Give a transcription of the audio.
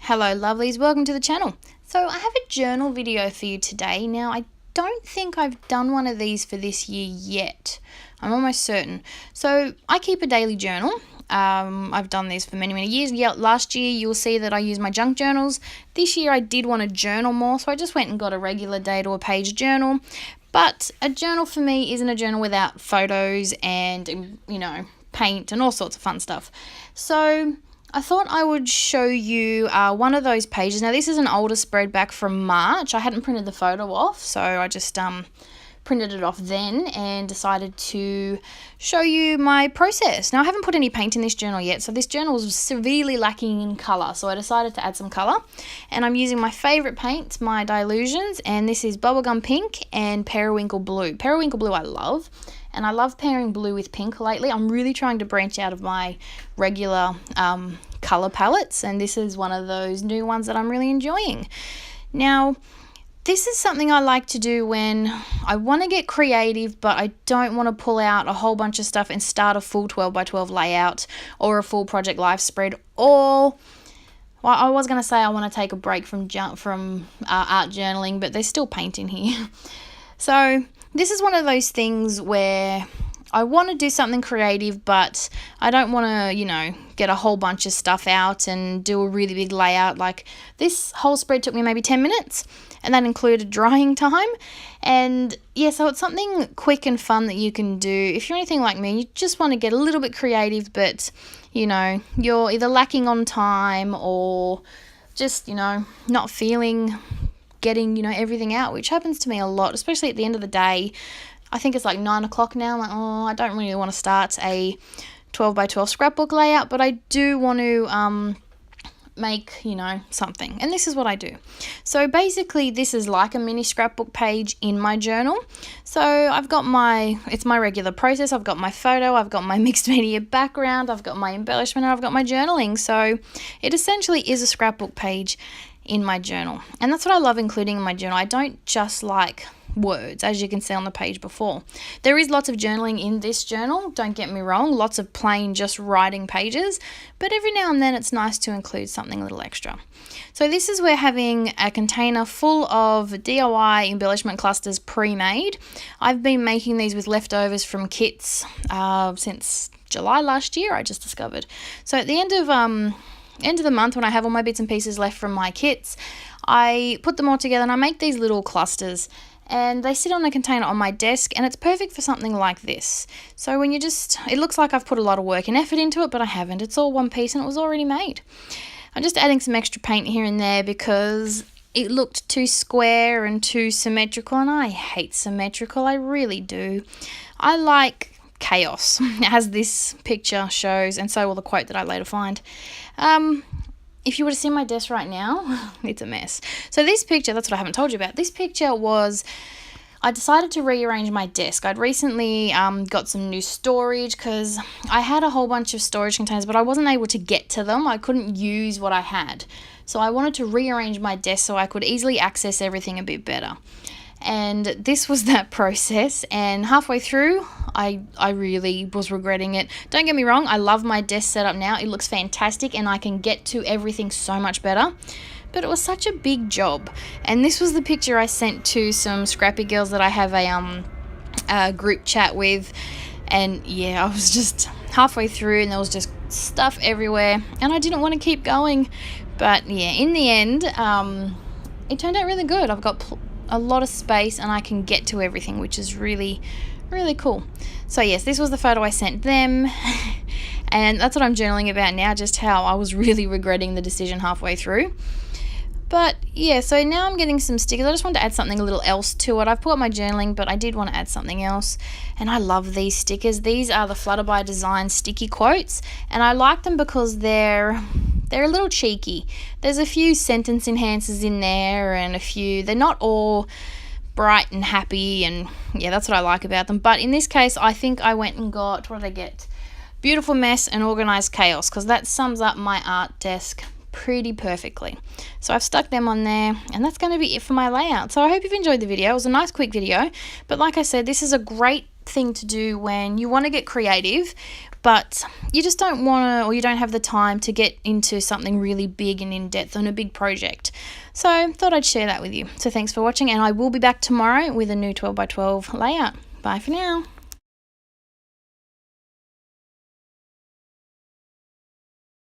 Hello lovelies, welcome to the channel. So I have a journal video for you today. Now I don't think I've done one of these for this year yet. I'm almost certain. So I keep a daily journal. I've done this for many years. Yeah, last year you'll see that I used my junk journals. This year I did want to journal more, so I just went and got a regular day to a page journal. But a journal for me isn't a journal without photos and, paint and all sorts of fun stuff. So I thought I would show you one of those pages. Now this is an older spread back from March. I hadn't printed the photo off, so I just printed it off then and decided to show you my process. Now I haven't put any paint in this journal yet, so this journal was severely lacking in colour, so I decided to add some colour. And I'm using my favourite paints, my dylusions, and this is bubblegum pink and periwinkle blue. Periwinkle blue I love. And I love pairing blue with pink lately. I'm really trying to branch out of my regular colour palettes, and this is one of those new ones that I'm really enjoying. Now, this is something I like to do when I want to get creative, but I don't want to pull out a whole bunch of stuff and start a full 12x12 layout or a full Project Life spread. Or, well, I was going to say I want to take a break from art journaling, but there's still paint in here. So this is one of those things where I want to do something creative, but I don't want to, get a whole bunch of stuff out and do a really big layout. Like this whole spread took me maybe 10 minutes, and that included drying time. And yeah, so it's something quick and fun that you can do. If you're anything like me, you just want to get a little bit creative, but you're either lacking on time or just, not feeling getting everything out, which happens to me a lot, especially at the end of the day. I think it's like 9 o'clock now. I'm like, I don't really want to start a 12x12 scrapbook layout, but I do want to make something, and this is what I do. So basically this is like a mini scrapbook page in my journal. So I've got it's my regular process. I've got my photo, I've got my mixed media background, I've got my embellishment, and I've got my journaling. So it essentially is a scrapbook page in my journal, and that's what I love including in my journal. I don't just like words, as you can see on the page before. There is lots of journaling in this journal, don't get me wrong, lots of plain just writing pages, but every now and then it's nice to include something a little extra. So this is where having a container full of DIY embellishment clusters pre-made. I've been making these with leftovers from kits since July last year, I just discovered. So at the end of the month, when I have all my bits and pieces left from my kits, I put them all together and I make these little clusters, and they sit on a container on my desk, and it's perfect for something like this. So when it looks like I've put a lot of work and effort into it, but I haven't. It's all one piece and it was already made. I'm just adding some extra paint here and there because it looked too square and too symmetrical, and I hate symmetrical, I really do. I like chaos, as this picture shows, and so will the quote that I later find. If you were to see my desk right now, it's a mess. So this picture, that's what I haven't told you about. This picture was, I decided to rearrange my desk. I'd recently got some new storage because I had a whole bunch of storage containers, but I wasn't able to get to them. I couldn't use what I had. So I wanted to rearrange my desk so I could easily access everything a bit better. And this was that process, and halfway through I really was regretting it. Don't get me wrong, I love my desk setup now. It looks fantastic and I can get to everything so much better, but it was such a big job. And this was the picture I sent to some scrappy girls that I have a group chat with, and yeah, I was just halfway through and there was just stuff everywhere and I didn't want to keep going. But yeah, in the end it turned out really good. I've got a lot of space and I can get to everything, which is really cool. So yes, this was the photo I sent them and that's what I'm journaling about now, just how I was really regretting the decision halfway through. But yeah, so now I'm getting some stickers. I just wanted to add something a little else to it. I've put up my journaling, but I did want to add something else, and I love these stickers. These are the Flutterby Design sticky quotes, and I like them because they're a little cheeky. There's a few sentence enhancers in there and they're not all bright and happy, and yeah, that's what I like about them. But in this case, I think I went and got, what did I get? Beautiful Mess and Organized Chaos, because that sums up my art desk pretty perfectly. So I've stuck them on there, and that's going to be it for my layout. So I hope you've enjoyed the video. It was a nice quick video, but like I said, this is a great thing to do when you want to get creative, but you just don't want to, or you don't have the time to get into something really big and in-depth on a big project. So thought I'd share that with you. So thanks for watching, and I will be back tomorrow with a new 12 by 12 layout. Bye for now.